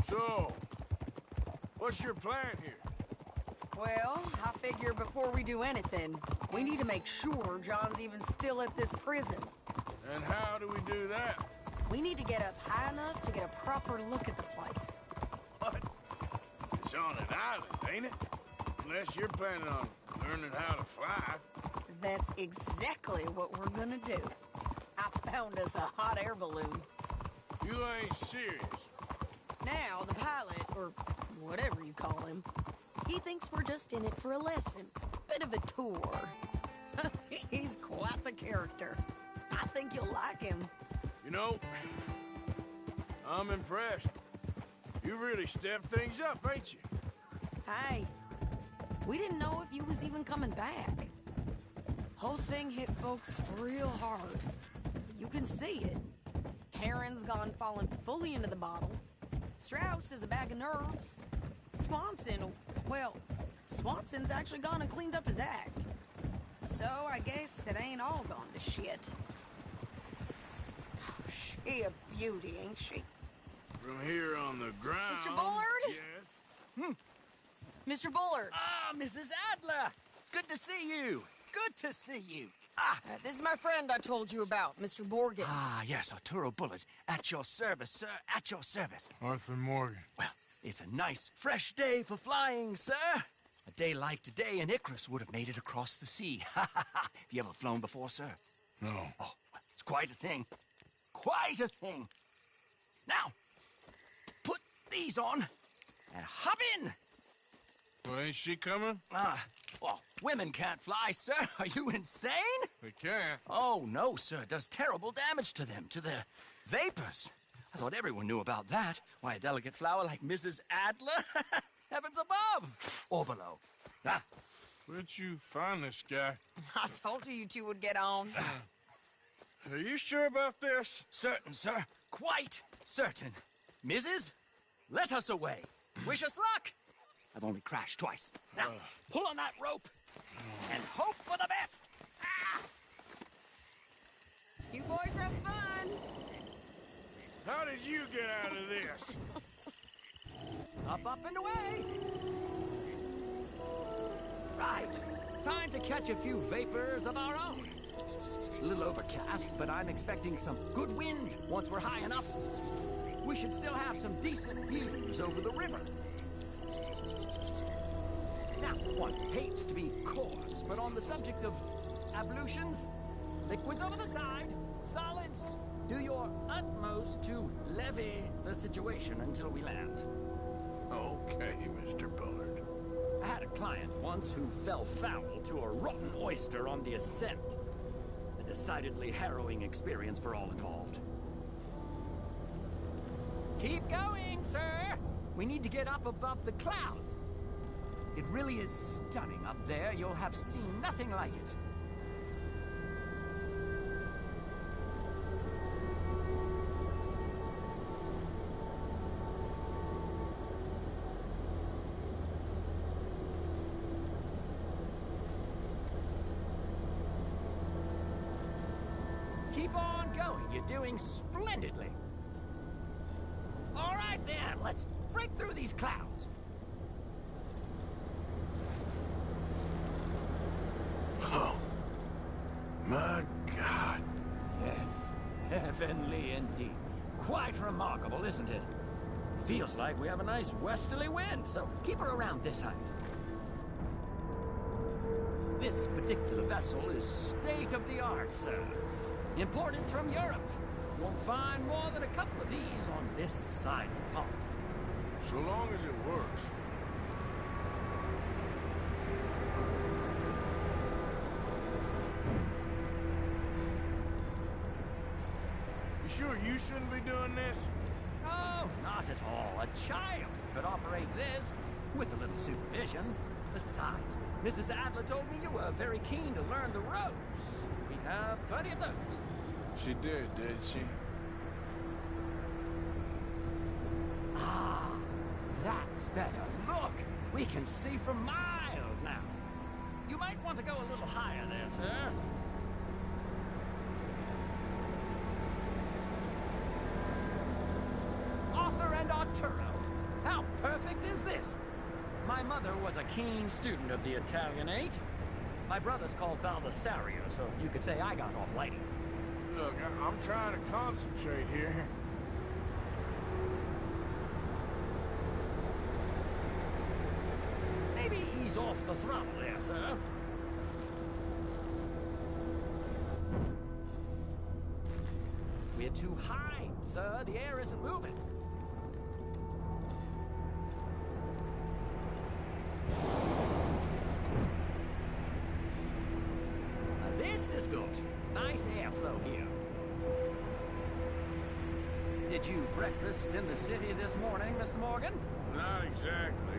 So, what's your plan here? Well, I figure before we do anything, we need to make sure John's even still at this prison. And how do we do that? We need to get up high enough to get a proper look at the place. What? It's on an island, ain't it? Unless you're planning on learning how to fly. That's exactly what we're gonna do. I found us a hot air balloon. You ain't serious. Now, the pilot, or whatever you call him, he thinks we're just in it for a lesson. Bit of a tour. He's quite the character. I think you'll like him. You know, I'm impressed. You really stepped things up, ain't you? Hey, we didn't know if you was even coming back. Whole thing hit folks real hard. You can see it. Karen's gone falling fully into the bottle. Strauss is a bag of nerves. Swanson's actually gone and cleaned up his act. So I guess it ain't all gone to shit. She a beauty, ain't she? From here on the ground... Mr. Bullard? Yes? Mr. Bullard! Ah, Mrs. Adler! It's good to see you. Good to see you. This is my friend I told you about, Mr. Morgan. Ah, yes, Arturo Bullard. At your service, sir. At your service. Arthur Morgan. Well, it's a nice, fresh day for flying, sir. A day like today, and Icarus would have made it across the sea. Have you ever flown before, sir? No. Oh, it's quite a thing. Quite a thing. Now, put these on and hop in. Well, ain't she coming? Well, women can't fly, sir. Are you insane? They can't. Oh, no, sir. It does terrible damage to them, to their vapors. I thought everyone knew about that. Why, a delicate flower like Mrs. Adler? Heavens above or below. Where'd you find this guy? I told you two would get on. Are you sure about this? Certain, sir. Quite certain. Mrs., let us away. Wish us luck. I've only crashed twice. Now, pull on that rope and hope for the best. You boys have fun. How did you get out of this? Up, and away. Right. Time to catch a few vapors of our own. It's a little overcast, but I'm expecting some good wind once we're high enough. We should still have some decent views over the river. Now, one hates to be coarse, but on the subject of ablutions, liquids over the side, solids, do your utmost to levy the situation until we land. Okay, Mr. Bullard. I had a client once who fell foul to a rotten oyster on the ascent. A decidedly harrowing experience for all involved. Keep going, sir! We need to get up above the clouds. It really is stunning up there. You'll have seen nothing like it. Keep on going. You're doing splendidly. All right, then. Let's break through these clouds. Oh. My God. Yes, heavenly indeed. Quite remarkable, isn't it? Feels like we have a nice westerly wind, so keep her around this height. This particular vessel is state-of-the-art, sir. Imported from Europe. Won't find more than a couple of these on this side of the pond. So long as it works. You sure you shouldn't be doing this? Oh, not at all. A child could operate this with a little supervision. Besides, Mrs. Adler told me you were very keen to learn the ropes. We have plenty of those. She did she? Ah, that's better. Look, we can see for miles now. You might want to go a little higher there, sir. Arthur and Arturo, perfect is this. My mother was a keen student of the Italianate. My brother's called Baldessario, so you could say I got off lighting. Look, I'm trying to concentrate here. Maybe ease off the throttle there, sir. We're too high, sir. The air isn't moving. Now this is good. Nice airflow here. Did you breakfast in the city this morning, Mr. Morgan? Not exactly.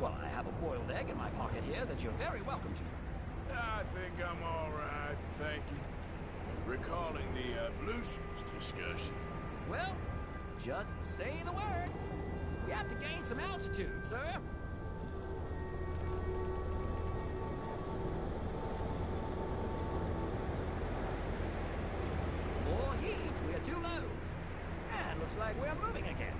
Well, I have a boiled egg in my pocket here that you're very welcome to. I think I'm all right, thank you. Recalling the ablutions discussion. Well, just say the word. We have to gain some altitude, sir. More heat, we're too low. And looks like we're moving again.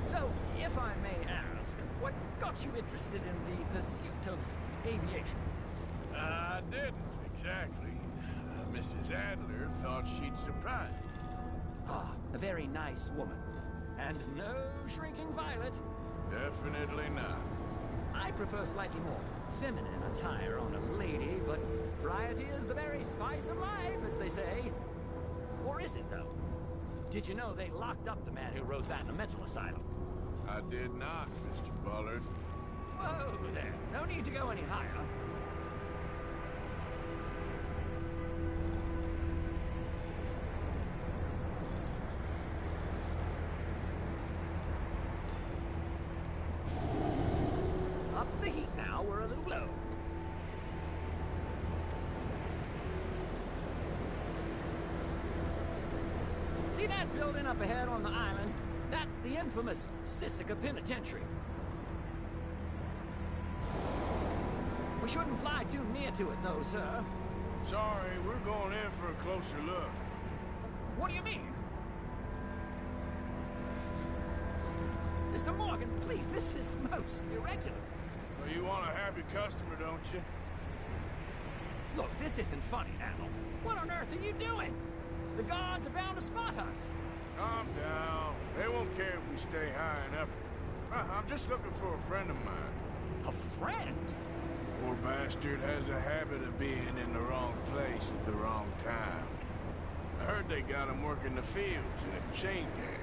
So, if I may ask, what got you interested in the pursuit of aviation? I didn't, exactly. Mrs. Adler thought she'd surprise me. Ah, a very nice woman. And no shrinking violet. Definitely not. I prefer slightly more feminine attire on a lady, but variety is the very spice of life, as they say. Or is it, though? Did you know they locked up the man who wrote that in a mental asylum? I did not, Mr. Bullard. Whoa there. No need to go any higher. Up the heat now. We're a little low. See that building up ahead on the island? That's the infamous Sisika Penitentiary. We shouldn't fly too near to it, though, sir. Sorry, we're going in for a closer look. What do you mean? Mr. Morgan, please, this is most irregular. Well, you want a happy customer, don't you? Look, this isn't funny now. What on earth are you doing? The guards are bound to spot us. Calm down. They won't care if we stay high enough. I'm just looking for a friend of mine. A friend? Poor bastard has a habit of being in the wrong place at the wrong time. I heard they got him working the fields in a chain gang.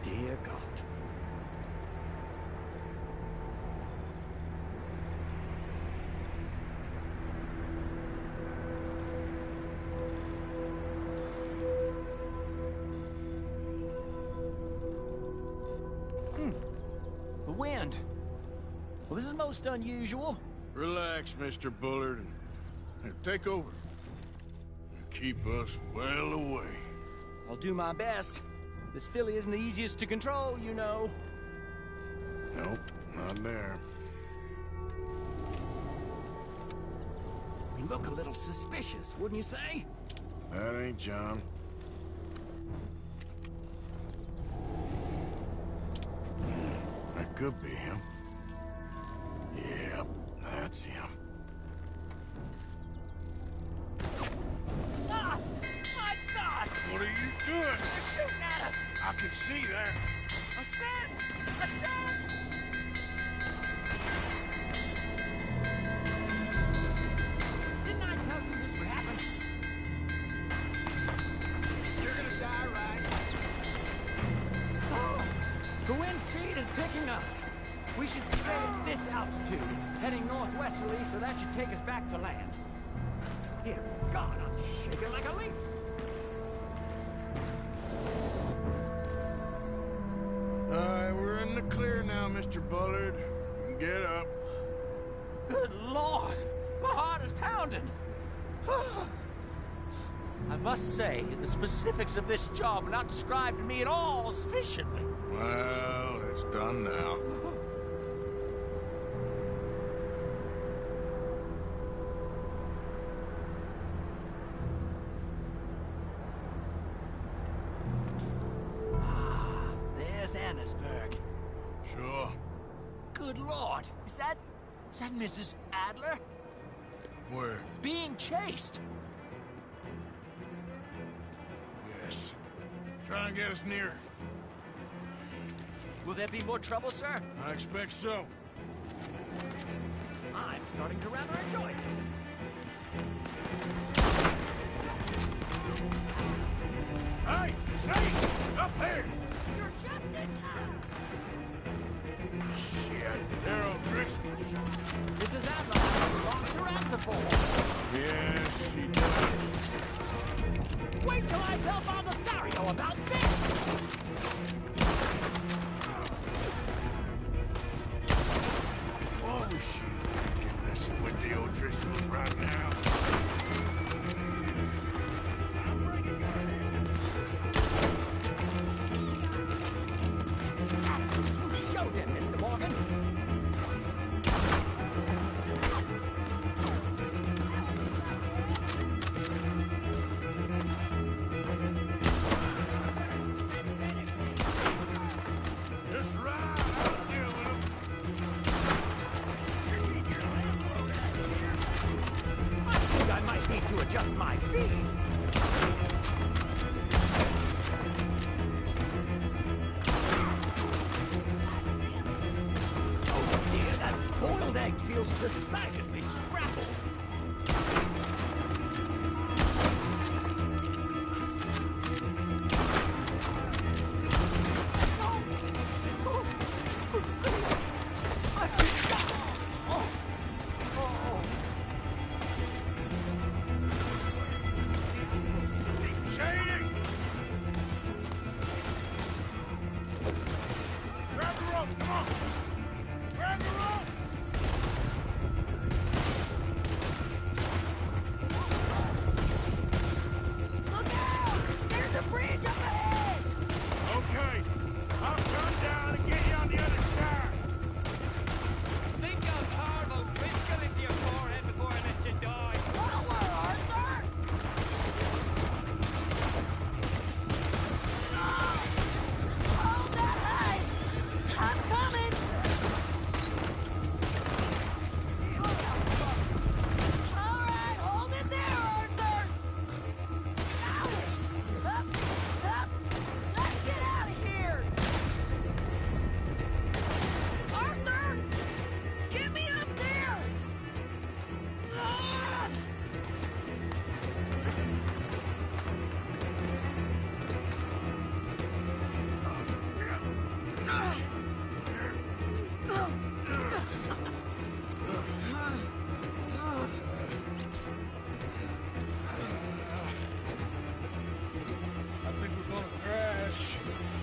Dear God. The wind. Well, this is most unusual. Relax, Mr. Bullard. Here, take over. Keep us well away. I'll do my best. This filly isn't the easiest to control, you know. Nope, not there. We look a little suspicious, wouldn't you say? That ain't John. That could be him. Yep, that's him. Ah! My God! What are you doing? They're shooting at us! I can see that. Ascent! Ascent! Didn't I tell you this would happen? You're gonna die, right? Oh, the wind speed is picking up. We should stay at this altitude. It's heading northwesterly, so that should take us back to land. Dear God, I'm shaking like a leaf. We're in the clear now, Mr. Bullard. Get up. Good Lord! My heart is pounding. I must say, the specifics of this job are not described to me at all sufficiently. Well, it's done now. Princess Annesburg? Sure. Good lord, is that Mrs. Adler? Where? Being chased! Yes. Try and get us near. Will there be more trouble, sir? I expect so. I'm starting to rather enjoy this. Hey! Say! Up here! You're just in time! Shit, they're O'Driscoll's. Mrs. Adler has a lot to answer for. Yes, she does. Wait till I tell Baldasario about this! What was she thinking, messing with the O'Driscolls right now? You show them, Mr. Morgan! Just ride! I'll deal with 'em. I think I might need to adjust my feet. Oh dear, that boiled egg feels decidedly scrappled. Shady! Grab the rope, come on! Grab the rope! Look out! There's a bridge up ahead! Okay, I'll come down and get you on the other side. Think I'll carve O'Driscoll into your forehead before I let you die. Forward, Arthur! Hold that high! I'm coming! All right, hold it there, Arthur! Ow! Up! Let's get out of here! Arthur! Get me up there! Ah! I think we're gonna crash.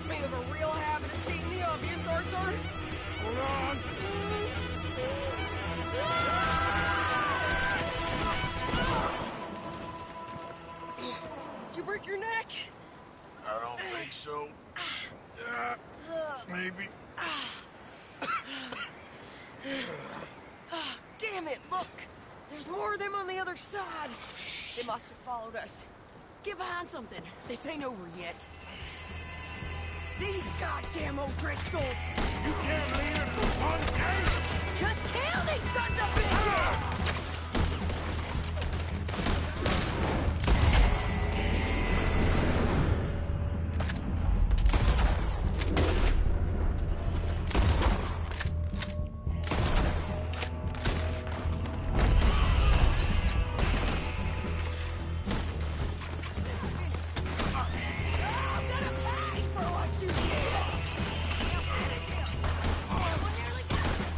We have a real habit of seeing the obvious, Arthur. Hold on. Did you break your neck? I don't think so. Maybe. Damn it, look! There's more of them on the other side. They must have followed us. Get behind something. This ain't over yet. These goddamn O'Driscolls! You can't leave it for one day. Just kill these sons of bitches! I'm gonna pay for what you did! Finish him! Oh, we nearly got him!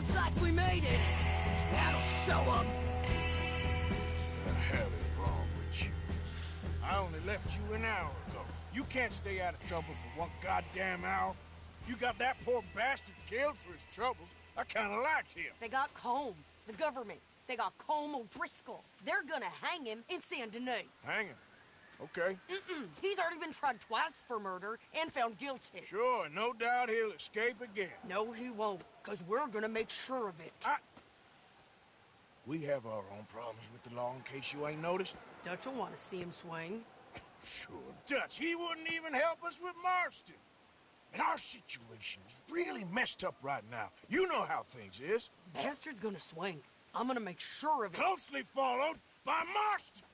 Looks like we made it. That'll show them. The hell is wrong with you? I only left you an hour ago. You can't stay out of trouble for one goddamn hour. You got that poor bastard killed for his troubles. I kinda liked him. They got Colm, the government. They got Colm O'Driscoll. They're gonna hang him in Saint Denis. Hang him. Okay. He's already been tried twice for murder and found guilty. Sure, no doubt he'll escape again. No, he won't, because we're gonna make sure of it. We have our own problems with the law, in case you ain't noticed. Dutch will want to see him swing. Sure, Dutch, he wouldn't even help us with Marston. And our situation is really messed up right now. You know how things is. Bastard's gonna swing. I'm gonna make sure of it. Closely followed by Marston.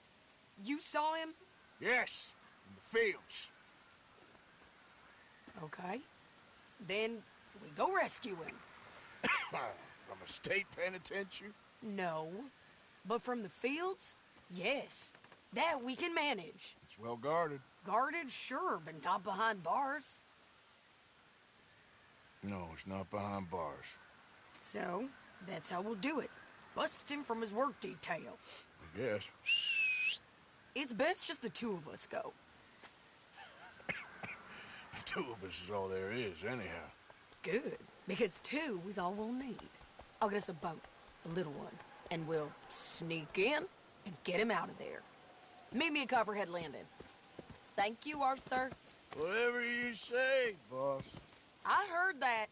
You saw him? Yes, in the fields. Okay. Then we go rescue him. From a state penitentiary? No. But from the fields? Yes. That we can manage. It's well guarded. Guarded, sure, but not behind bars. No, it's not behind bars. So, that's how we'll do it. Bust him from his work detail. I guess. It's best just the two of us go. The two of us is all there is, anyhow. Good, because two is all we'll need. I'll get us a boat, a little one, and we'll sneak in and get him out of there. Meet me at Copperhead Landing. Thank you, Arthur. Whatever you say, boss. I heard that.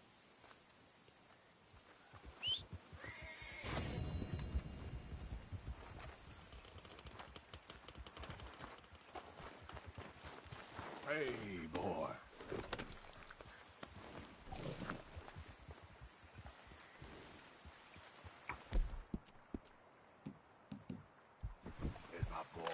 Hey, boy. Here's my boy.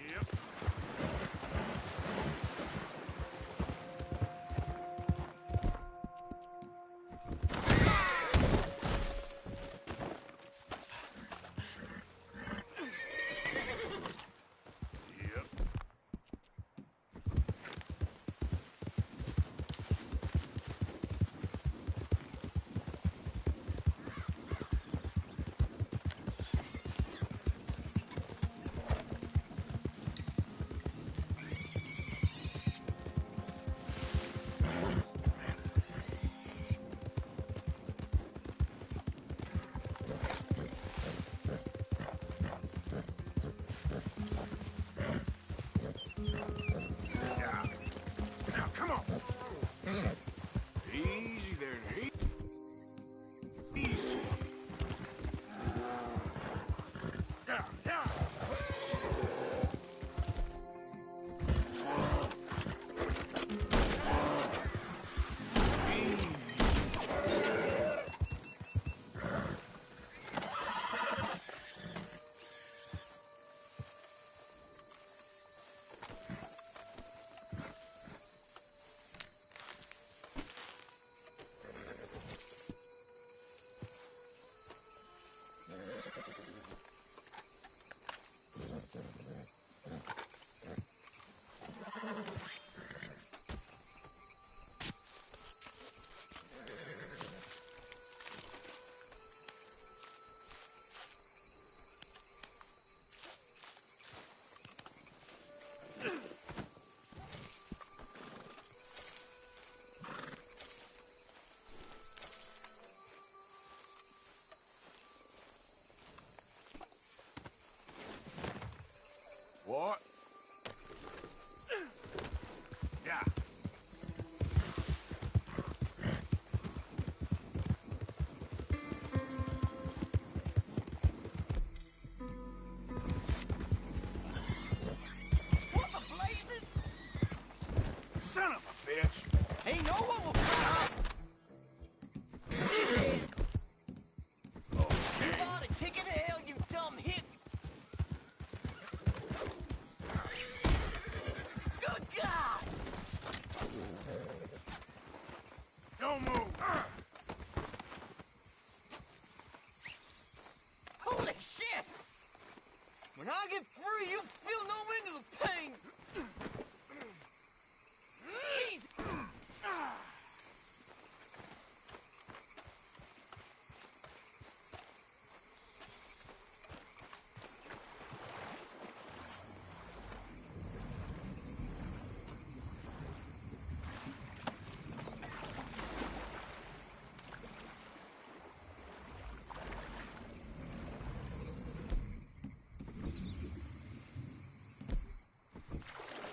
Yep. Yep. Now, come on. Easy there, easy. Down, down. What? Yeah. What the blazes? Son of a bitch. Ain't no one will find You bought a ticket to hell, you dumb hick! Good God! Don't move. Holy shit! When I get free, you feel no end of the pain. Jesus!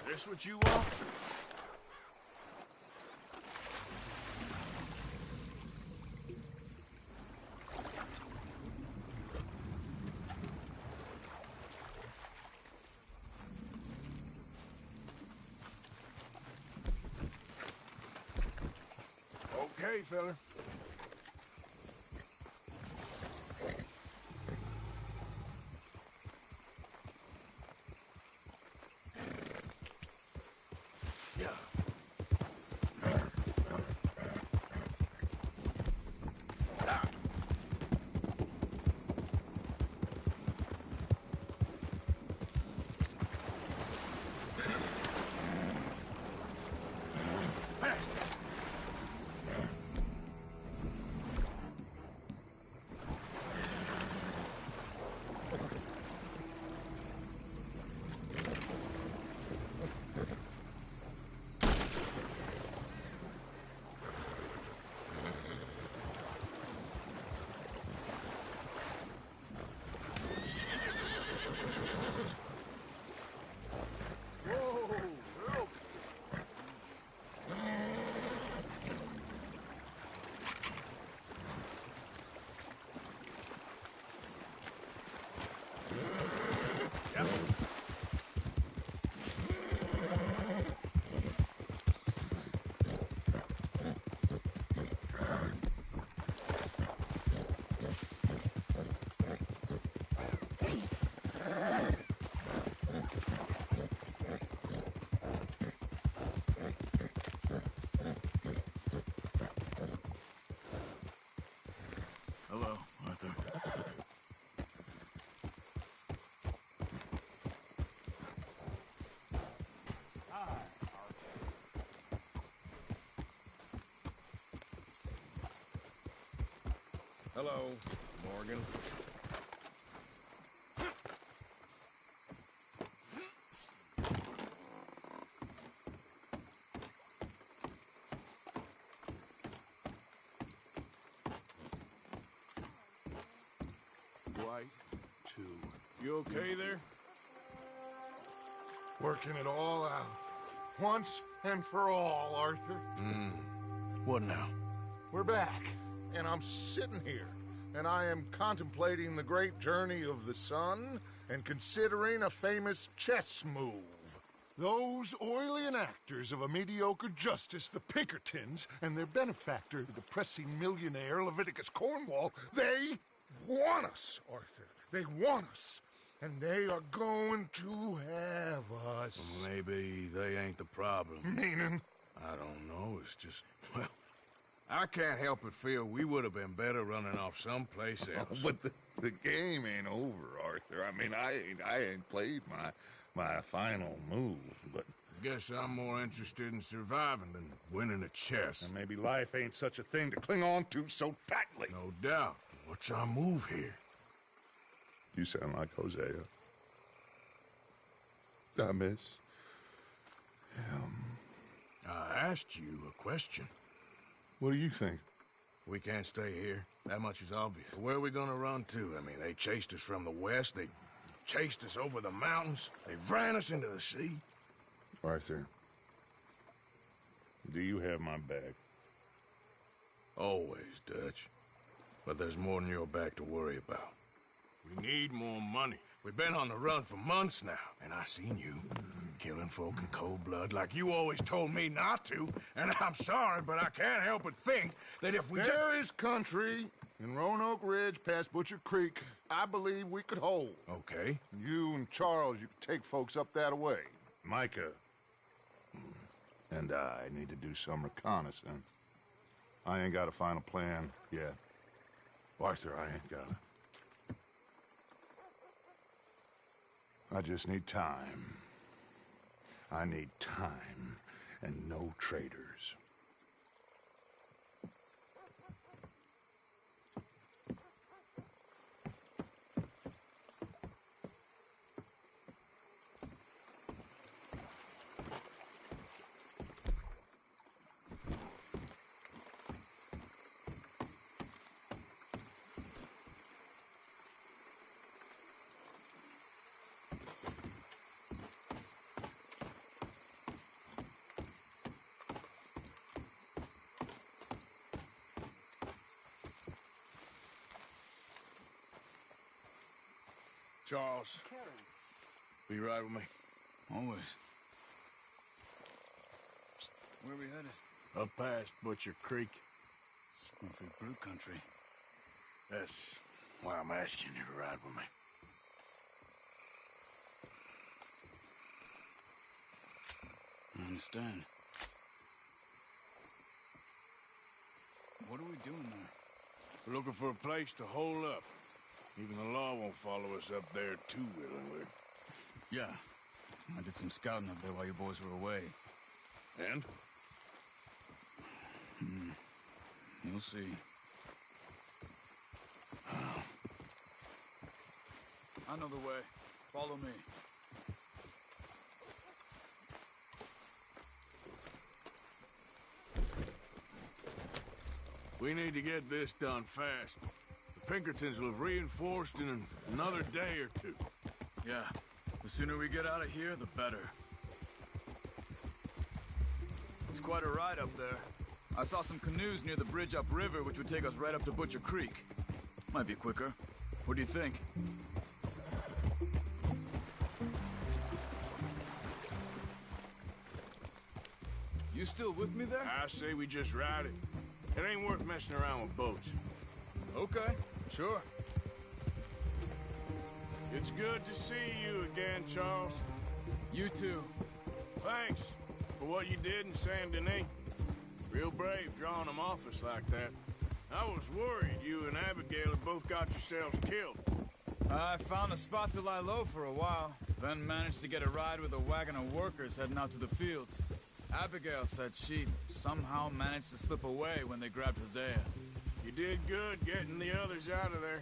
This what you want? Okay, fella. Yeah. Hello, Arthur. Hello, Morgan. White 2. You okay there? Working it all out. Once and for all, Arthur. What now? We're back, and I'm sitting here, and I am contemplating the great journey of the sun and considering a famous chess move. Those oily enactors of a mediocre justice, the Pinkertons, and their benefactor, the depressing millionaire Leviticus Cornwall, they want us, Arthur. They want us. And they are going to have us. Maybe they ain't the problem. Meaning? I don't know. It's just, well, I can't help but feel we would have been better running off someplace else. But the game ain't over, Arthur. I mean, I ain't played my final move, but... Guess I'm more interested in surviving than winning a chess. And maybe life ain't such a thing to cling on to so tightly. No doubt. What's our move here? You sound like Hosea. I miss him. I asked you a question. What do you think? We can't stay here. That much is obvious. Where are we gonna run to? I mean, they chased us from the west. They chased us over the mountains. They ran us into the sea. Arthur, do you have my back? Always, Dutch. But there's more than your back to worry about. We need more money. We've been on the run for months now, and I seen you killing folk in cold blood like you always told me not to. And I'm sorry, but I can't help but think that if we There is country in Roanoke Ridge past Butcher Creek I believe we could hold. Okay. You and Charles, you could take folks up that way. Micah and I need to do some reconnaissance. I ain't got a final plan yet. Arthur, I ain't got it. I just need time. I need time and no traitors. Charles, will you ride with me? Always. Where are we headed? Up past Butcher Creek. Murphy Brute country. That's why I'm asking you to ride with me. I understand. What are we doing there? We're looking for a place to hole up. Even the law won't follow us up there too willingly. Yeah. I did some scouting up there while you boys were away. And? You'll see. I know the way. Follow me. We need to get this done fast. The Pinkertons will have reinforced in another day or two. Yeah. The sooner we get out of here, the better. It's quite a ride up there. I saw some canoes near the bridge upriver, which would take us right up to Butcher Creek. Might be quicker. What do you think? You still with me there? I say we just ride it. It ain't worth messing around with boats. Okay, sure. It's good to see you again, Charles. You too. Thanks for what you did in Saint Denis. Real brave drawing them off us like that. I was worried you and Abigail had both got yourselves killed. I found a spot to lie low for a while, then managed to get a ride with a wagon of workers heading out to the fields. Abigail said she somehow managed to slip away when they grabbed Hosea. You did good getting the others out of there.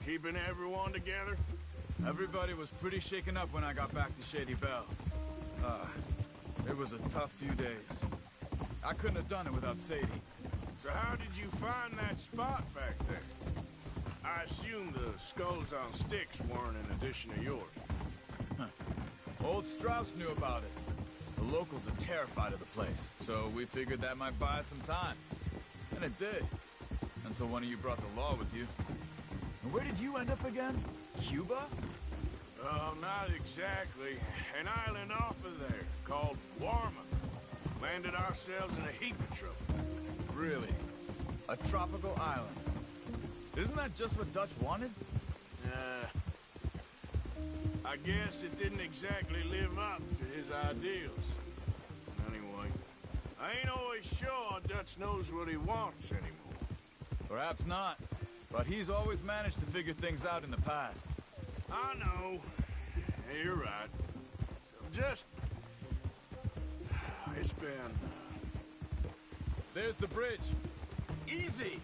Keeping everyone together. Everybody was pretty shaken up when I got back to Shady Belle. It was a tough few days. I couldn't have done it without Sadie. So how did you find that spot back there? I assume the skulls on sticks weren't an addition of yours. Old Strauss knew about it. The locals are terrified of the place, so we figured that might buy us some time. And it did. Until one of you brought the law with you. And where did you end up again? Cuba? Oh, not exactly. An island off of there, called Warma. Landed ourselves in a heap of trouble. Really? A tropical island? Isn't that just what Dutch wanted? I guess it didn't exactly live up to his ideals. Anyway, I ain't always sure Dutch knows what he wants anymore. Perhaps not. But he's always managed to figure things out in the past. I know. Yeah, you're right. Just... It's been... There's the bridge. Easy!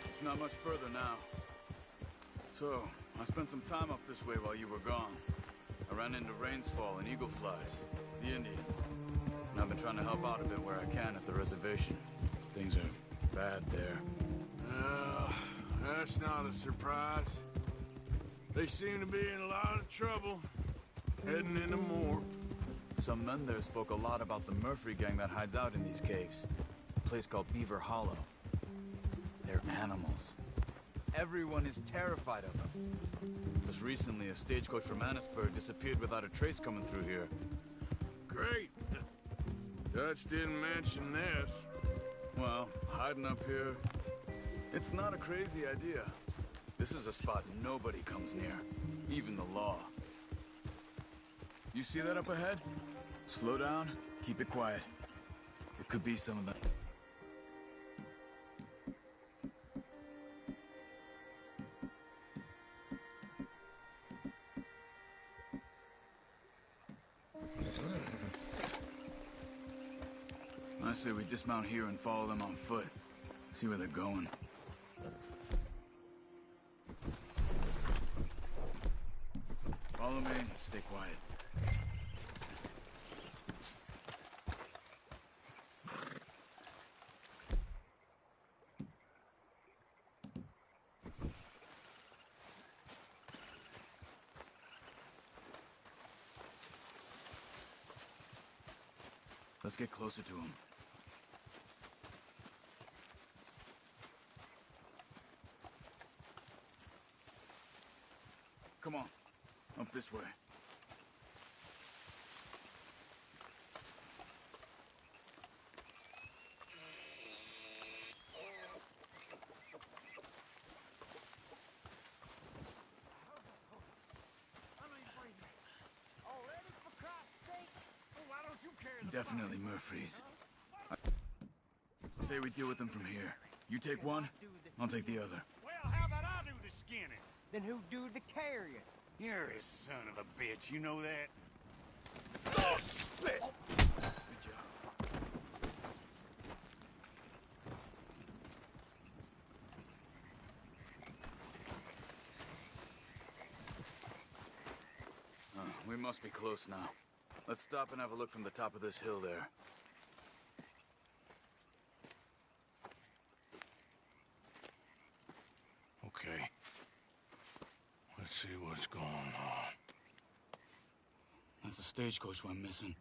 It's not much further now. So, I spent some time up this way while you were gone. I ran into Rainsfall and Eagle Flies, the Indians. And I've been trying to help out a bit where I can at the reservation. Things are bad there. That's not a surprise. They seem to be in a lot of trouble. Heading into more. Some men there spoke a lot about the Murphy gang that hides out in these caves. A place called Beaver Hollow. They're animals. Everyone is terrified of them. Just recently, a stagecoach from Annisburg disappeared without a trace coming through here. Great. Dutch didn't mention this. Well, hiding up here, it's not a crazy idea. This is a spot nobody comes near, even the law. You see that up ahead? Slow down, keep it quiet. It could be some of the... I say we dismount here and follow them on foot. See where they're going. Follow me, stay quiet. Let's get closer to him. Come on, up this way. Definitely Murphy's. I say we deal with them from here. You take one, I'll take the other. Well, how about I do the skinning? Then who do the carrying? You're a son of a bitch, you know that? Oh, spit! Good job. We must be close now. Let's stop and have a look from the top of this hill there. Okay. Let's see what's going on. That's the stagecoach we're missing.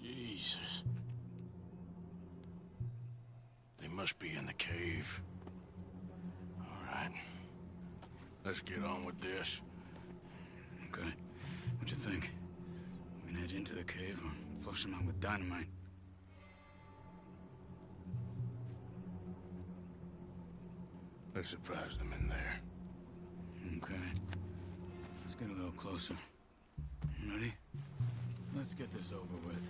Jesus. They must be in the cave. All right. Let's get on with this. Okay. What you think? We can head into the cave or flush them out with dynamite. Let's surprise them in there. Okay. Let's get a little closer. Ready? Let's get this over with.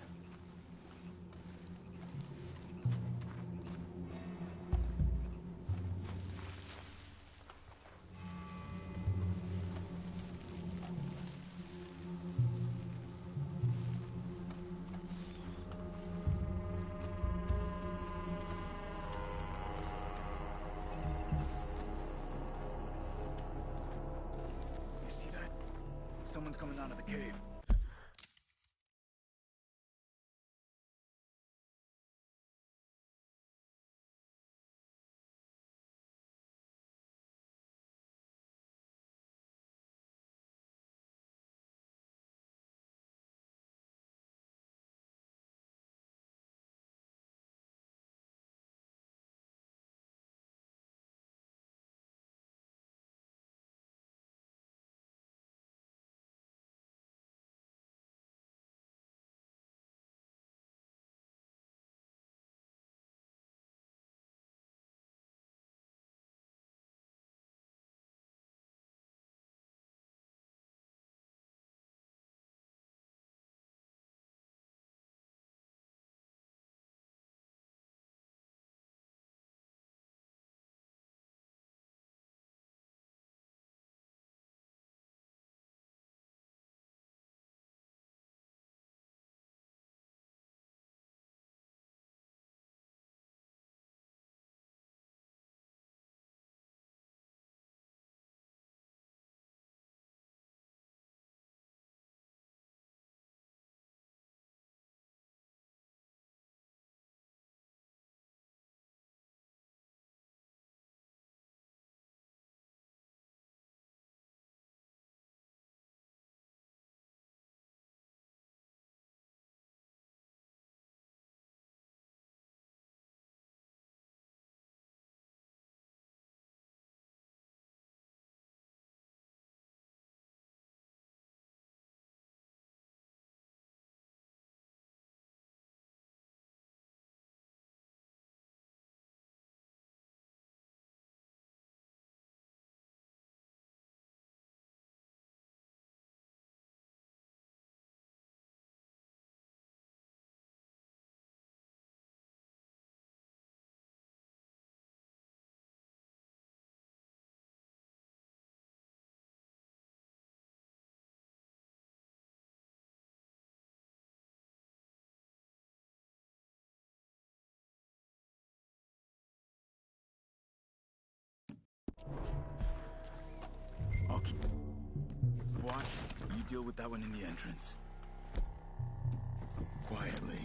talking. Watch, you deal with that one in the entrance. Quietly.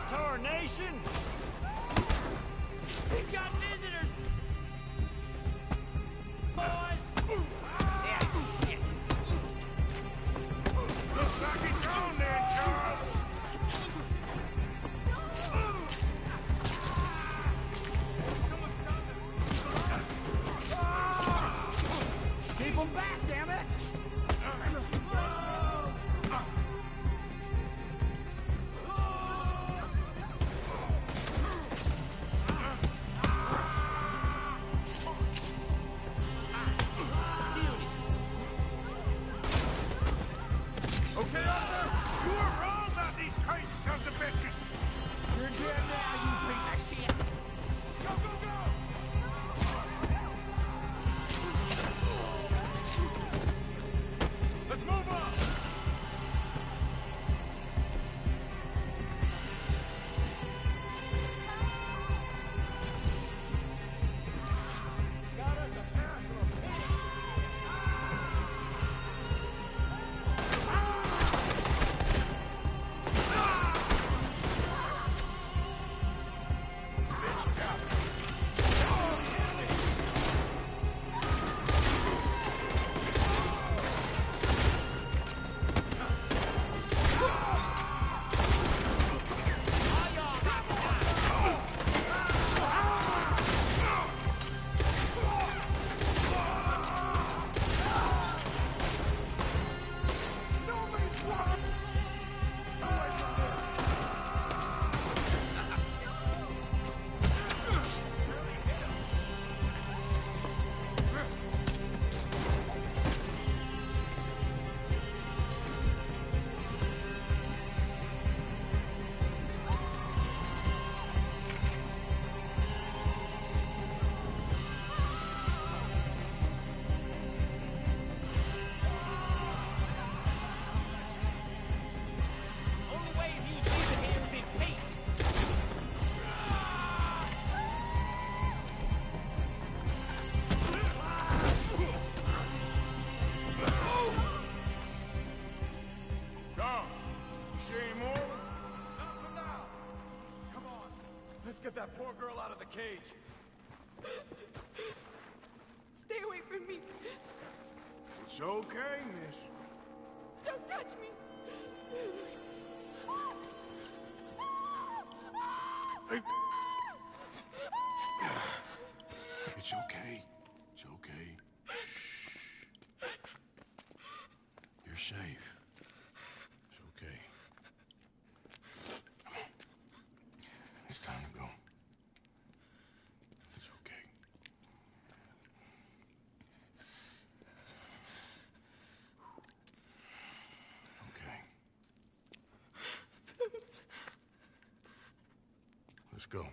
Tarnation! We've got visitors! Boys! Yeah, shit! Looks like it's on there, Charles! Keep them back, damn it! Get that poor girl out of the cage. Stay away from me. It's okay, miss. Don't touch me. Hey. It's okay. It's okay. Shh. You're safe. It's okay. Come on. It's time to go. It's okay. Okay. Let's go.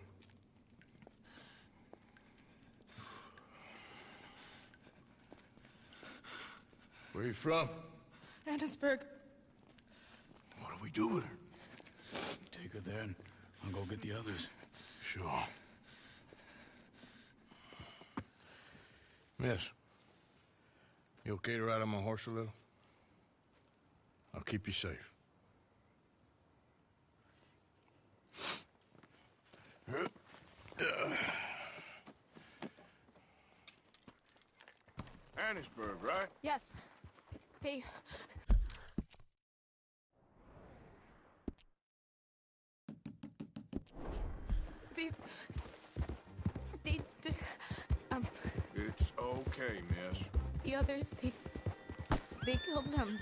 Where are you from? Annesburg. What do we do with her? Take her there and I'll go get the others. Sure. Miss, you okay to ride on my horse a little? I'll keep you safe. Annisburg, right? Yes. They... It's okay, miss. The others, they killed them.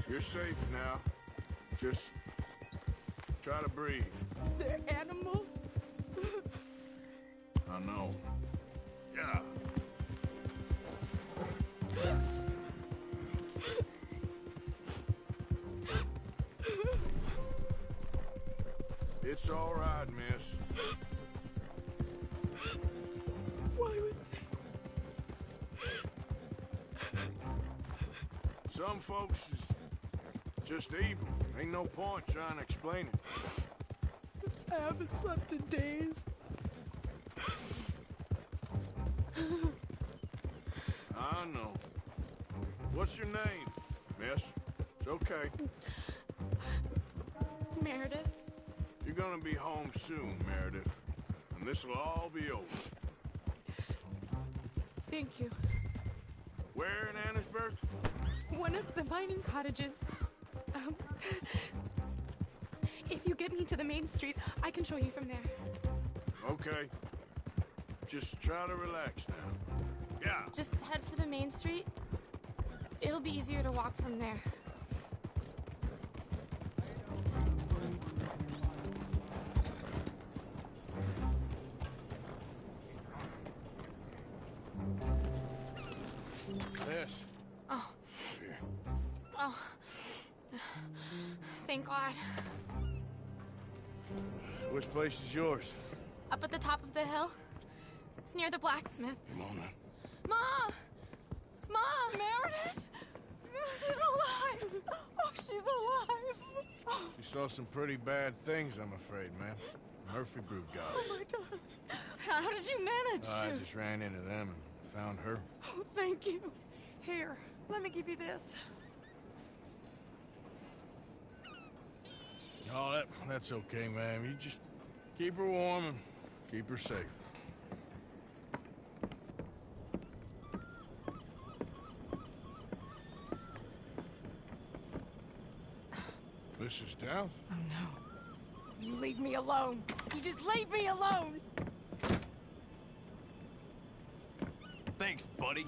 You're safe now. Just try to breathe. They're animals. I know. Yeah. It's all right, miss. Why would Some folks is just evil. Ain't no point trying to explain it. I haven't slept in days. I know. What's your name, miss? It's okay. Meredith? You're gonna be home soon, Meredith. And this'll all be over. Thank you. Where in Annisburg? One of the mining cottages. If you get me to the main street, I can show you from there. Okay. Just try to relax now. Yeah. Just head for the main street. It'll be easier to walk from there. Yes. Oh. Here. Oh. Thank God. Which place is yours? Up at the top of the hill. It's near the blacksmith. Come on now. Ma! Ma! Meredith! She's alive! Oh, she's alive! You saw some pretty bad things, I'm afraid, man. Murphy Brood got Oh, it. my darling. How did you manage I just ran into them and found her. Oh, thank you. Here, let me give you this. Oh, that's okay, ma'am. You just keep her warm and keep her safe. Mrs. Downs? Oh, no. You leave me alone. You just leave me alone. Thanks, buddy.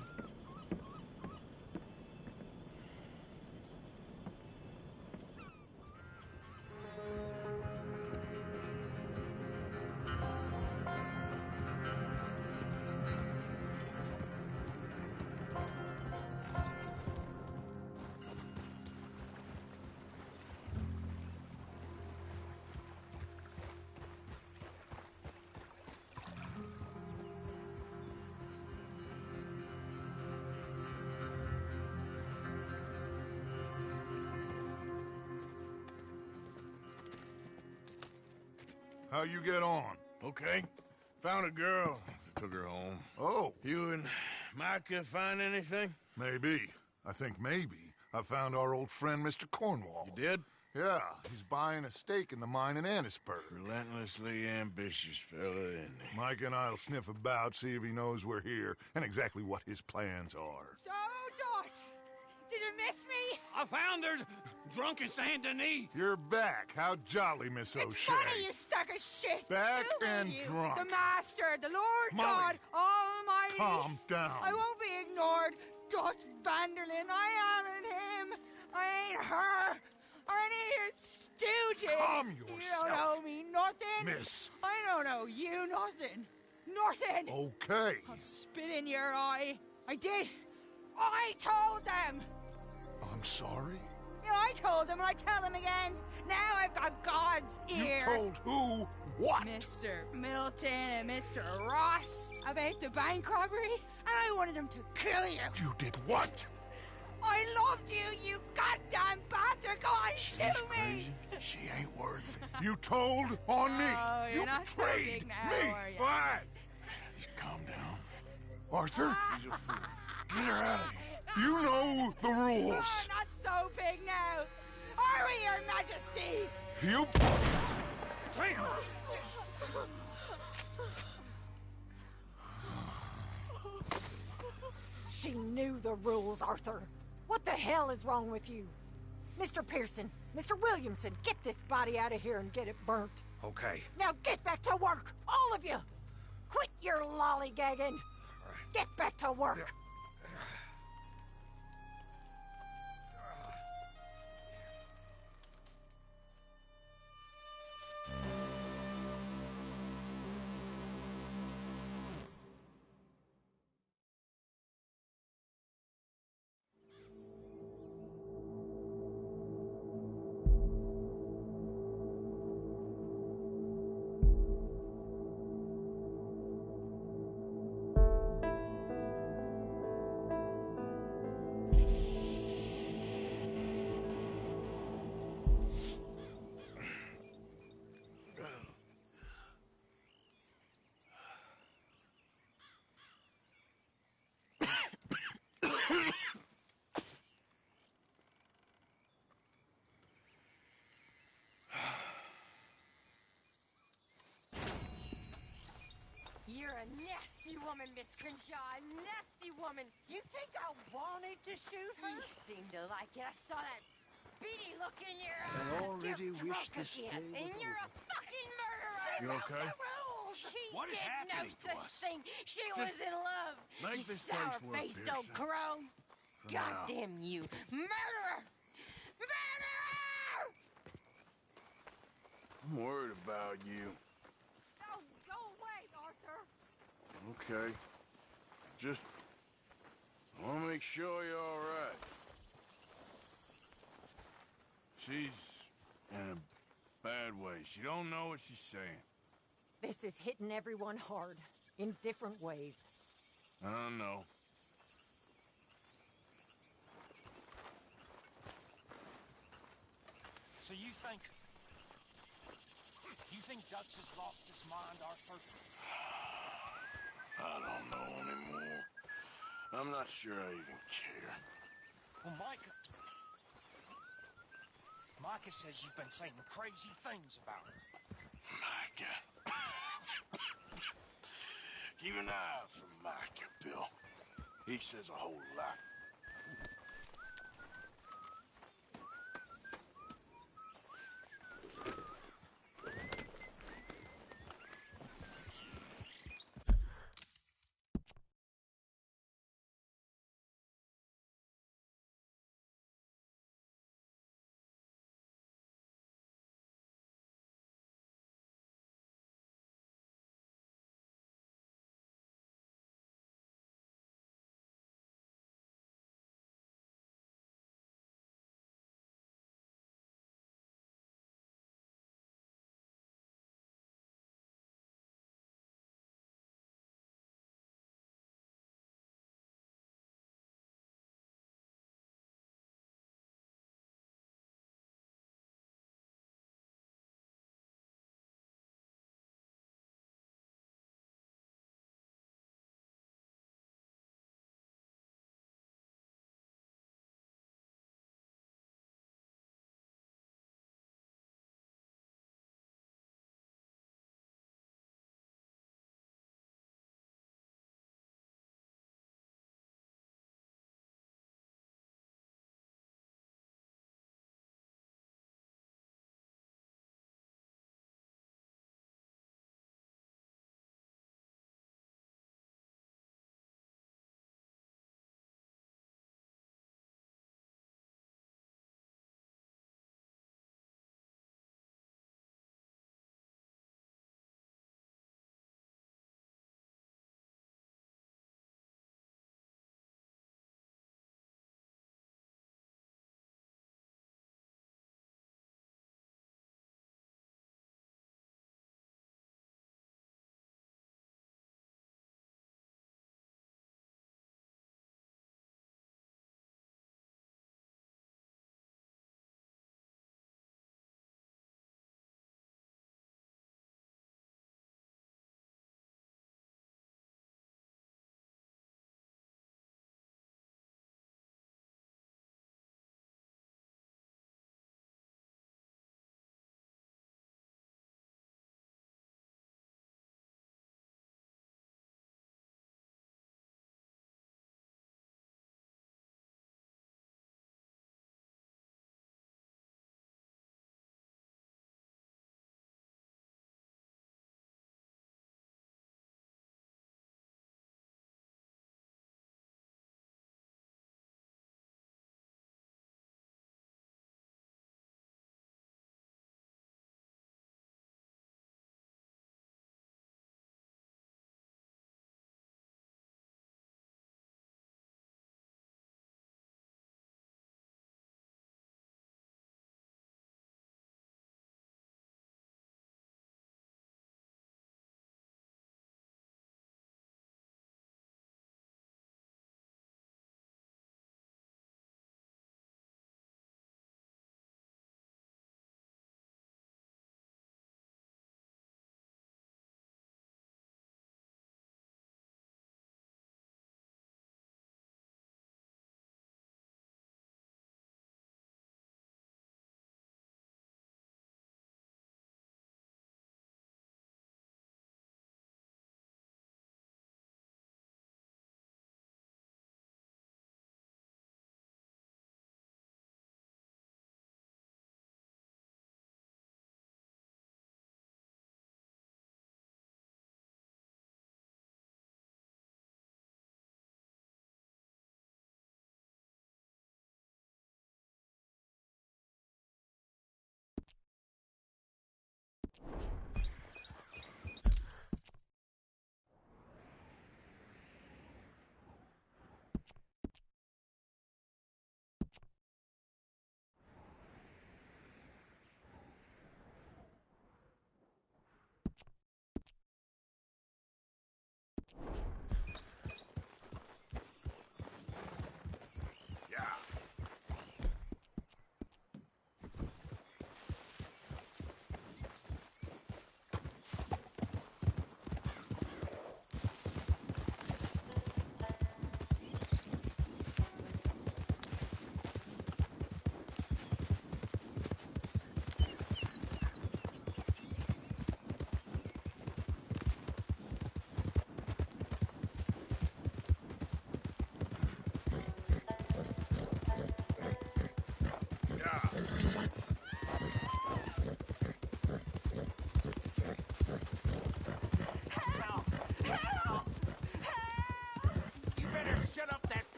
How you get on? Okay. Found a girl. Took her home. Oh, You and Micah find anything? maybe. I think maybe. I found our old friend, Mr. Cornwall. You did? Yeah, he's buying a stake in the mine in Annisburg. Relentlessly ambitious fella, isn't he? Mike and I'll sniff about, see if he knows we're here, and exactly what his plans are. So, Dutch, did you miss me? I found her drunk in Saint Denis. You're back. How jolly, Miss O'Shea. It's funny, you sack of shit. Back Who are and you? drunk. The Master, the Lord Molly, God Almighty. Calm down. I won't be ignored. Dutch Vanderlyn, I am in him. I ain't her. Or any of your stooges. Calm You yourself. don't owe me nothing. Miss. I don't owe you nothing. Nothing. Okay. I'll spit in your eye. I did. I told them. I'm sorry? Yeah, I told them and I tell them again. Now I've got God's ear. You told who what? Mr. Milton and Mr. Ross about the bank robbery, and I wanted them to kill you. You did what? I loved you, you goddamn bastard! Go on, shoot me! She ain't worth it. You told on me. Oh, you're You not so betrayed big now, me. are you? What? Just calm down. Arthur? She's a fool. Get her out of here. You know the rules. Not so big now. Are we, Your Majesty? You... Damn! She knew the rules, Arthur. What the hell is wrong with you? Mr. Pearson, Mr. Williamson, get this body out of here and get it burnt. Okay. Now get back to work, all of you! Quit your lollygagging! Get back to work! You're a nasty woman, Miss Crenshaw. A nasty woman. You think I wanted to shoot her? You seem to like it. I saw that beady look in your eyes. I already You're wish drunk this day again, was and you're a fucking murderer. You okay? She What is did no happening to such us? thing. She Just was in love. make You this place work, sour-faced old Pearson. crone. For God now. damn you. Murderer! Murderer! I'm worried about you. Oh, go away, Arthur. Okay. Just... I want to make sure you're all right. She's in a bad way. She don't know what she's saying. This is hitting everyone hard, in different ways. I don't know. So you think Dutch has lost his mind, Arthur? I don't know anymore. I'm not sure I even care. Well, Micah says you've been saying crazy things about her. Micah. Keep an eye out for Micah, Bill. He says a whole lot.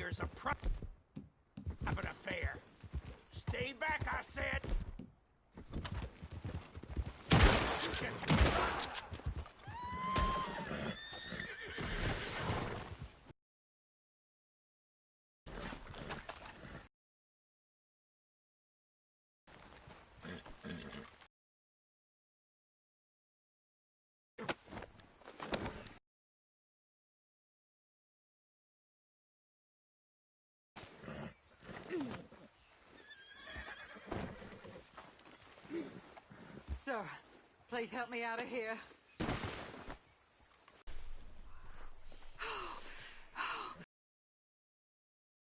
There's a private affair. Stay back, I said! Sir, please help me out of here.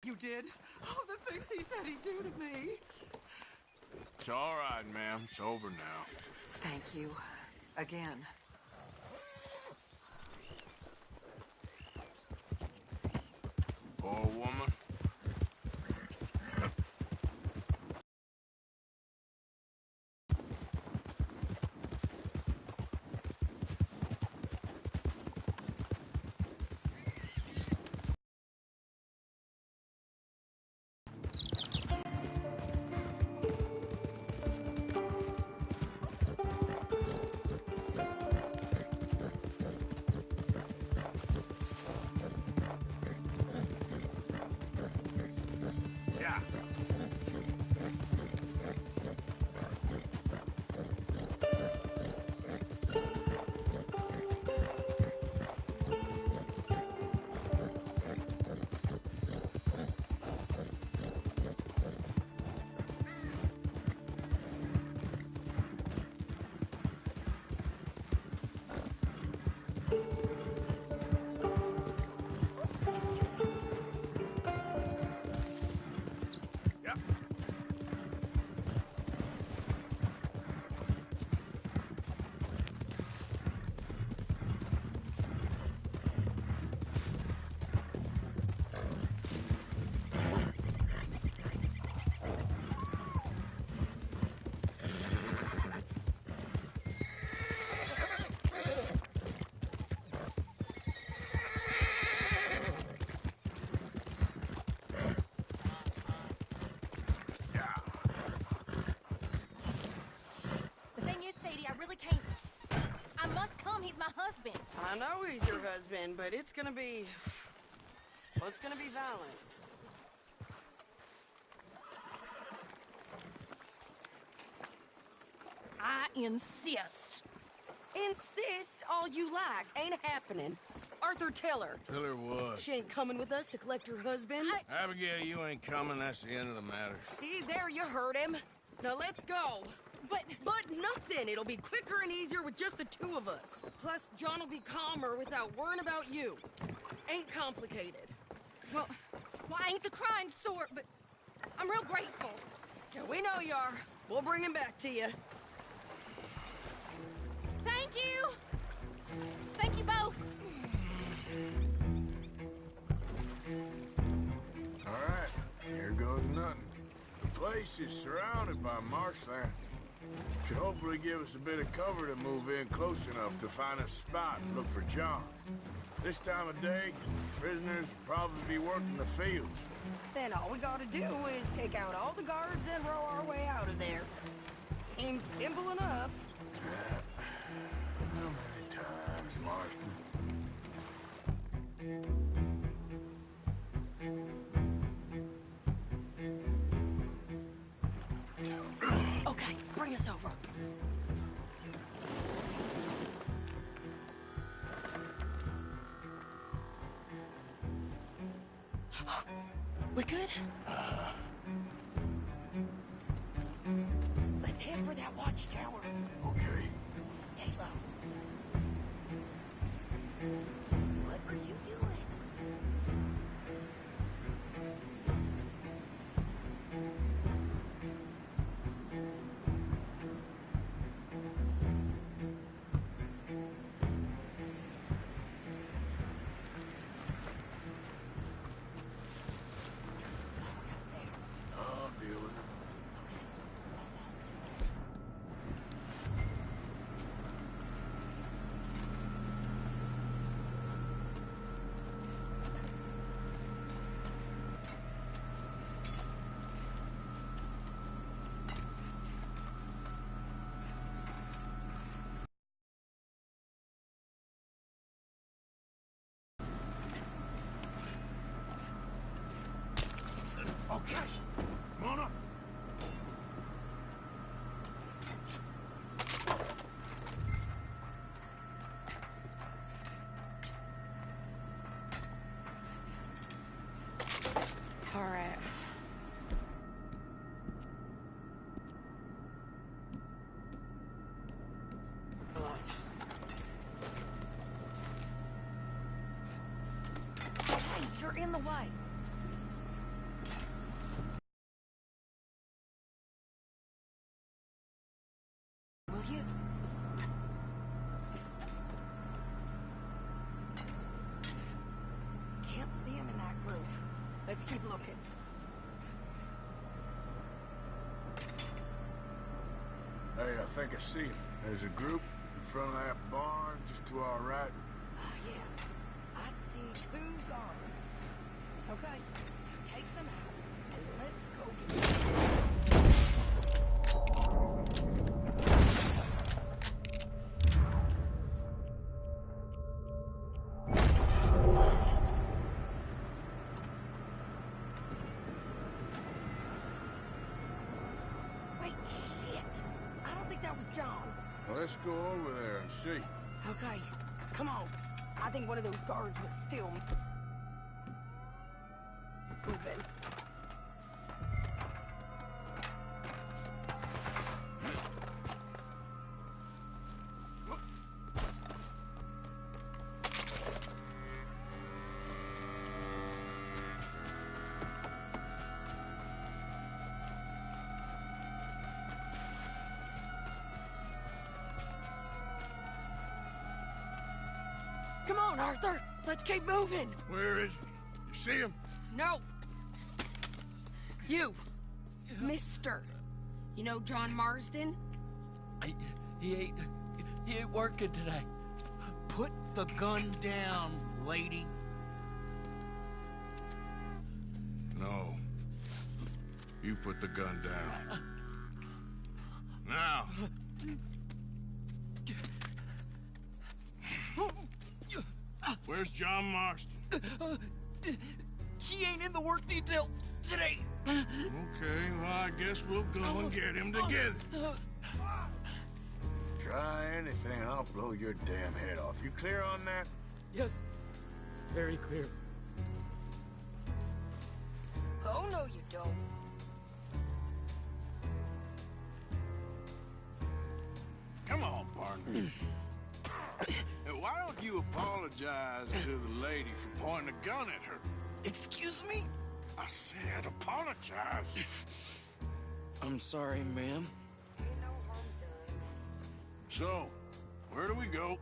You did? Oh, the things he said he'd do to me. It's all right, ma'am. It's over now. Thank you. Again. Poor woman. Yeah. Sadie, I really can't. I must come. He's my husband. I know he's your husband, but it's gonna be... well, it's gonna be violent. I insist. Insist all you like. Ain't happening. Arthur, tell her. Tell her what? She ain't coming with us to collect her husband. Abigail, you ain't coming. That's the end of the matter. See, there you heard him. Now let's go. But nothing. It'll be quicker and easier with just the two of us. Plus, John will be calmer without worrying about you. Ain't complicated. Well, I ain't the crying sort, but I'm real grateful. Yeah, we know you are. We'll bring him back to you. Thank you. Thank you both. All right, here goes nothing. The place is surrounded by marshland. Should hopefully give us a bit of cover to move in close enough to find a spot and look for John. This time of day, prisoners will probably be working the fields. Then all we gotta do is take out all the guards and row our way out of there. Seems simple enough. How many times, Marston? Okay, bring us over. We good? Let's head for that watchtower. Okay. Stay low. What are you doing? I'll deal with him. on away. Will you? Can't see him in that group. Let's keep looking. Hey, I think I see him. There's a group in front of that barn just to our right. Oh, yeah. I see 2 guards. Okay, take them out, and let's go get them. Wait, shit! I don't think that was John. Well, let's go over there and see. Okay, come on. I think one of those guards was still moving. Come on, Arthur. Let's keep moving. Where is he? You see him? No. You, Mister. You know John Marsden? He ain't working today. Put the gun down, lady. No. You put the gun down. Now. Where's John Marston? He ain't in the work detail today. Okay, well, I guess we'll go and get him together. Try anything, I'll blow your damn head off. You clear on that? Yes, very clear. Oh, no, you don't. Come on, partner. Why don't you apologize to the lady for pointing a gun at her? Excuse me? I said apologize. I'm sorry, ma'am. So, where do we go?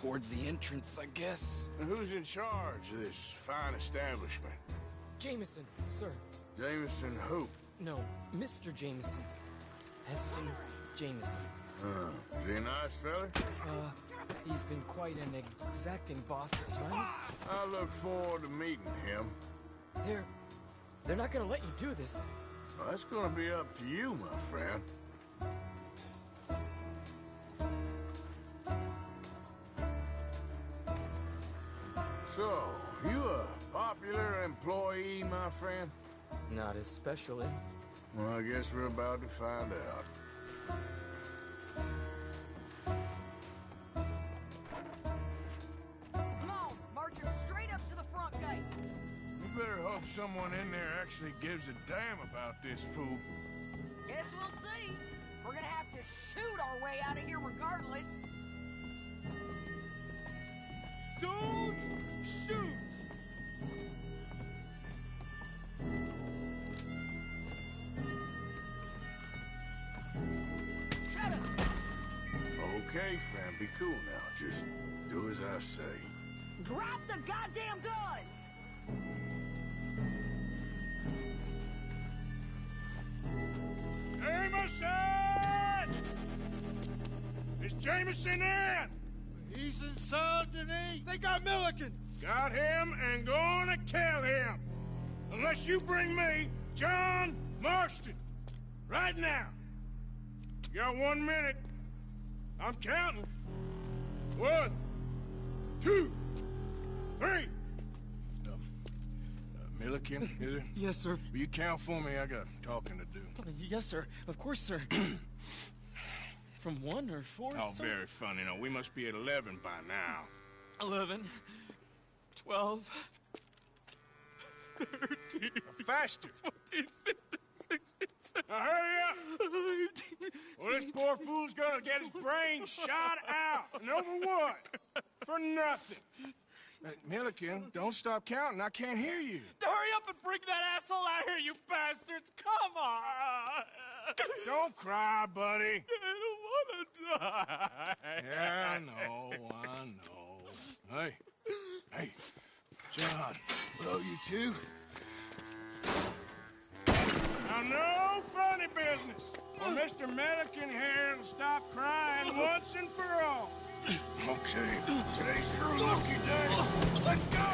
Towards the entrance, I guess. And who's in charge of this fine establishment? Jameson, sir. Jameson who? No, Mr. Jameson. Heston Jameson. Is he a nice fella? He's been quite an exacting boss at times. I look forward to meeting him. They're not gonna let you do this. Well, that's gonna be up to you, my friend. So, you a popular employee, my friend? Not especially. Well, I guess we're about to find out. Come on, march him straight up to the front gate. You better hope someone in there actually gives a damn about this fool. Guess we'll see. We're gonna have to shoot our way out of here regardless. Don't shoot! Shut up! Okay, friend, be cool now. Just do as I say. Drop the goddamn guns! Jameson! Is Jameson in? He's in Saint-Denis. They got Milliken. Got him and gonna kill him. Unless you bring me John Marston. Right now. You got 1 minute. I'm counting. 1, 2, 3. Milliken, is it? Yes, sir. Will you count for me? I got talking to do. Yes, sir. Of course, sir. From 1 or 4? Oh, sir? very funny. No, we must be at 11 by now. 11, 12, 13, faster. 14, 15, 16, 17. Now hurry up! Well, this poor fool's gonna get his brains shot out. And over what? For nothing. Milliken, don't stop counting. I can't hear you. Hurry up and bring that asshole out here, you bastards! Come on! Don't cry, buddy. I don't want to die. Yeah, I know. Hey, John, will you too? Now, no funny business. Or Mr. Milliken here will stop crying once and for all. Okay, today's your lucky day. Let's go!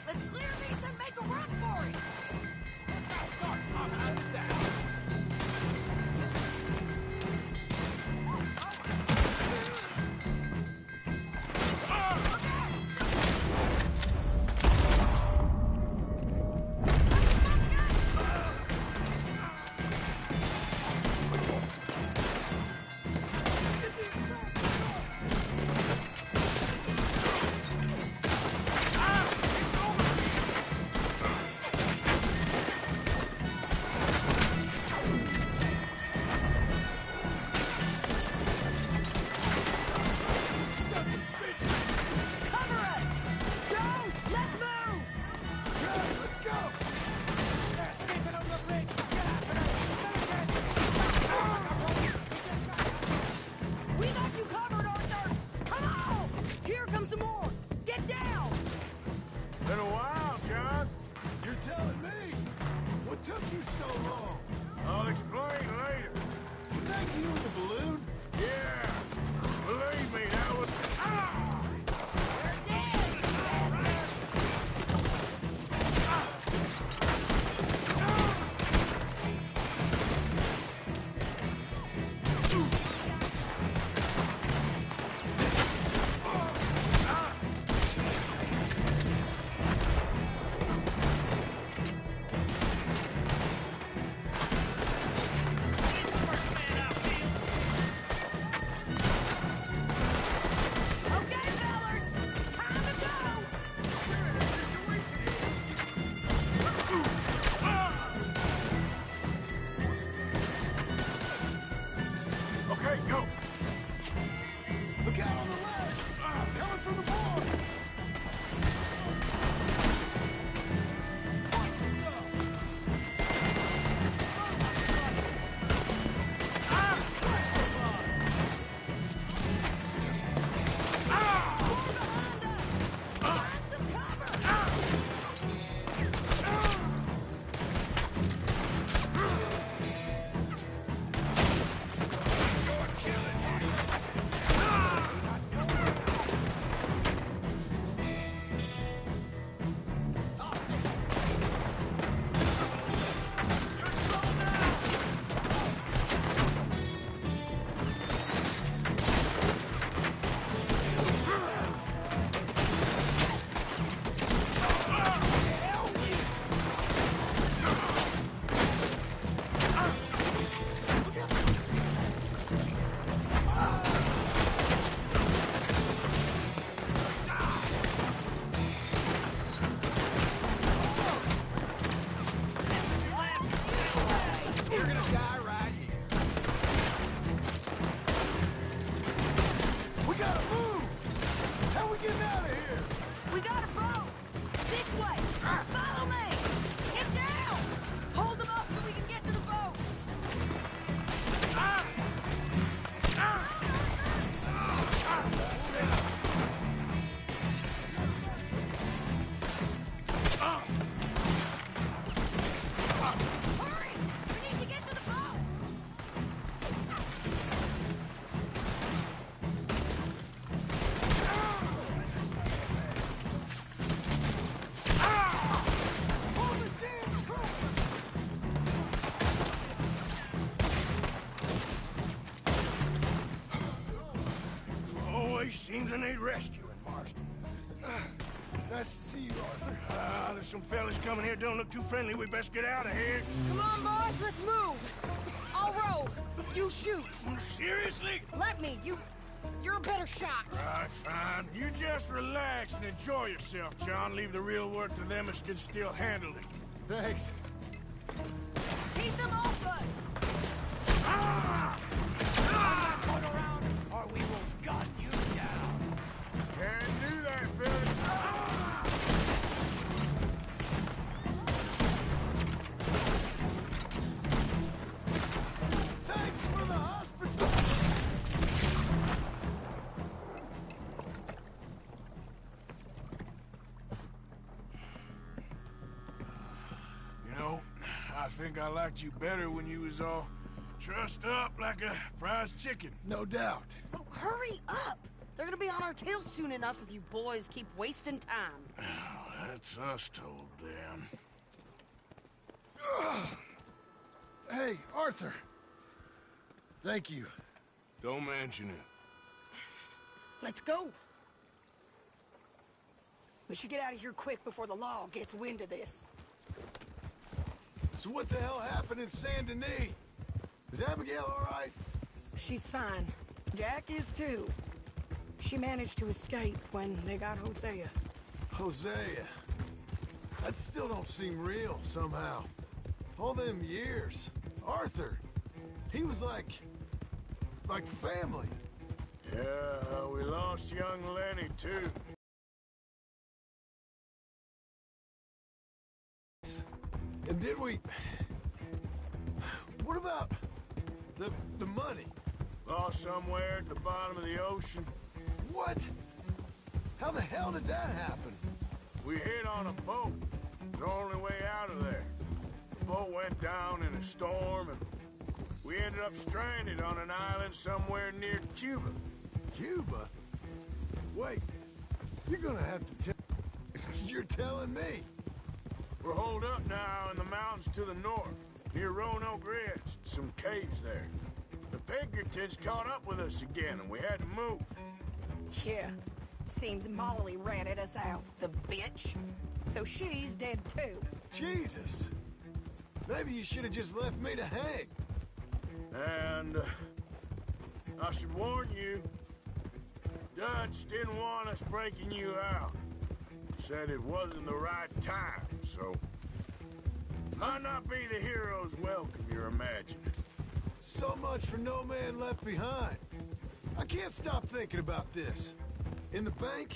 Let's clear these and make a run for it! Seems I need rescuing, Marston. Nice to see you, Arthur. There's some fellas coming here. Don't look too friendly. We best get out of here. Come on, boys, let's move. I'll rogue. You shoot. Seriously? Let me. You're a better shot. Right, fine. You just relax and enjoy yourself, John. Leave the real work to them that can still handle it. Thanks. Keep them off us! Turn around, or we will gun you. I think I liked you better when you was all trussed up like a prize chicken. No doubt. Oh, hurry up! They're gonna be on our tails soon enough if you boys keep wasting time. Oh, that's us told them. Hey, Arthur. Thank you. Don't mention it. Let's go. We should get out of here quick before the law gets wind of this. So what the hell happened in Saint Denis? Is Abigail all right? She's fine. Jack is too. She managed to escape when they got Hosea. Hosea. That still don't seem real, somehow. All them years. Arthur. He was like family. Yeah, we lost young Lenny, too. And did we... What about the money? Lost somewhere at the bottom of the ocean. What? How the hell did that happen? We hit on a boat. It was the only way out of there. The boat went down in a storm, and we ended up stranded on an island somewhere near Cuba. Cuba? Wait, you're gonna have to tell... You're telling me? We're holed up now in the mountains to the north, near Roanoke Ridge, some caves there. The Pinkertons caught up with us again, and we had to move. Yeah. Seems Molly ratted us out, the bitch. So she's dead too. Jesus. Maybe you should have just left me to hang. And I should warn you, Dutch didn't want us breaking you out. Said it wasn't the right time, so might not be the hero's welcome you're imagining. So much for no man left behind. I can't stop thinking about this. In the bank,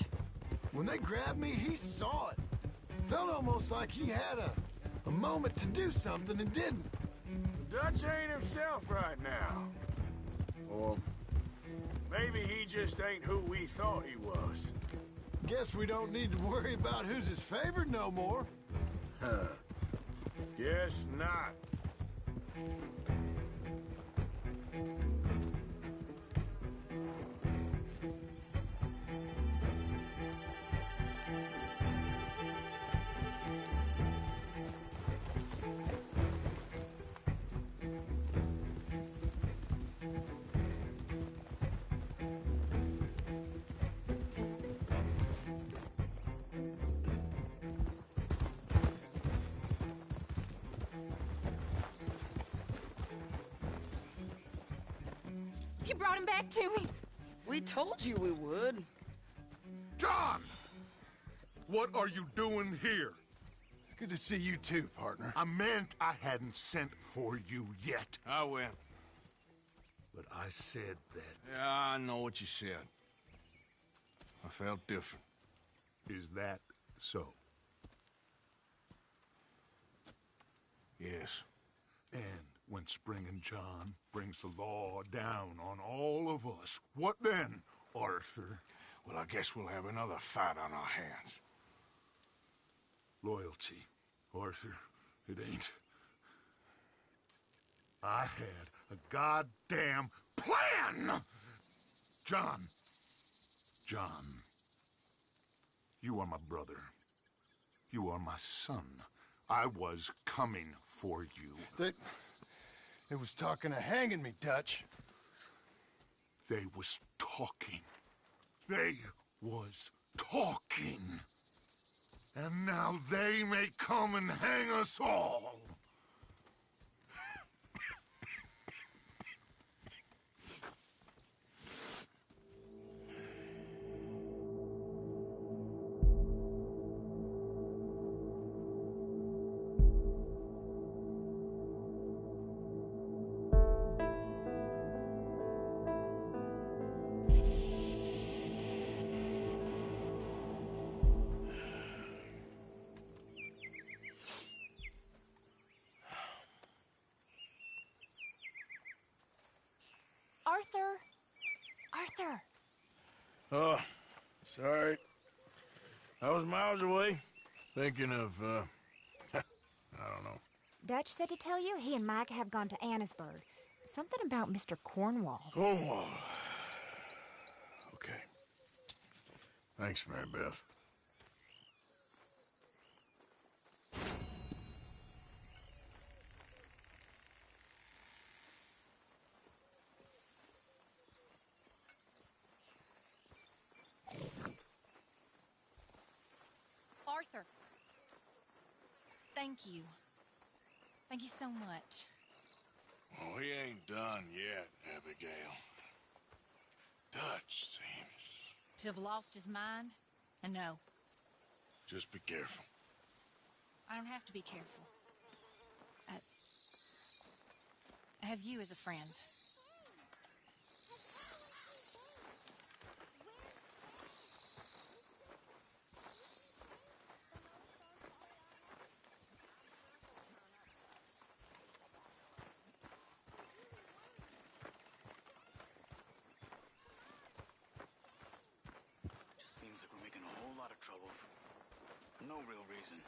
when they grabbed me, he saw it. Felt almost like he had a moment to do something and didn't. Dutch ain't himself right now. Or maybe he just ain't who we thought he was. Guess we don't need to worry about who's his favorite no more. Huh. Guess not. You brought him back to me. We told you we would. John! What are you doing here? It's good to see you too, partner. I meant I hadn't sent for you yet. I went. But I said that. Yeah, I know what you said. I felt different. Is that so? Yes. And when Spring and John brings the law down on all of us, what then, Arthur? Well, I guess we'll have another fight on our hands. Loyalty, Arthur, it ain't. I had a goddamn plan! John, you are my brother. You are my son. I was coming for you. They was talking of hanging me, Dutch. They was talking. They was talking. And now they may come and hang us all. Arthur! Oh, sorry. I was miles away, thinking of, I don't know. Dutch said to tell you he and Mike have gone to Annisburg. Something about Mr. Cornwall. Cornwall. Okay. Thanks, Mary Beth. Arthur. Thank you. Thank you so much. Oh, he ain't done yet, Abigail. Dutch seems... To have lost his mind? And no. Just be careful. I don't have to be careful. I have you as a friend. Just seems like we're making a whole lot of trouble for no real reason.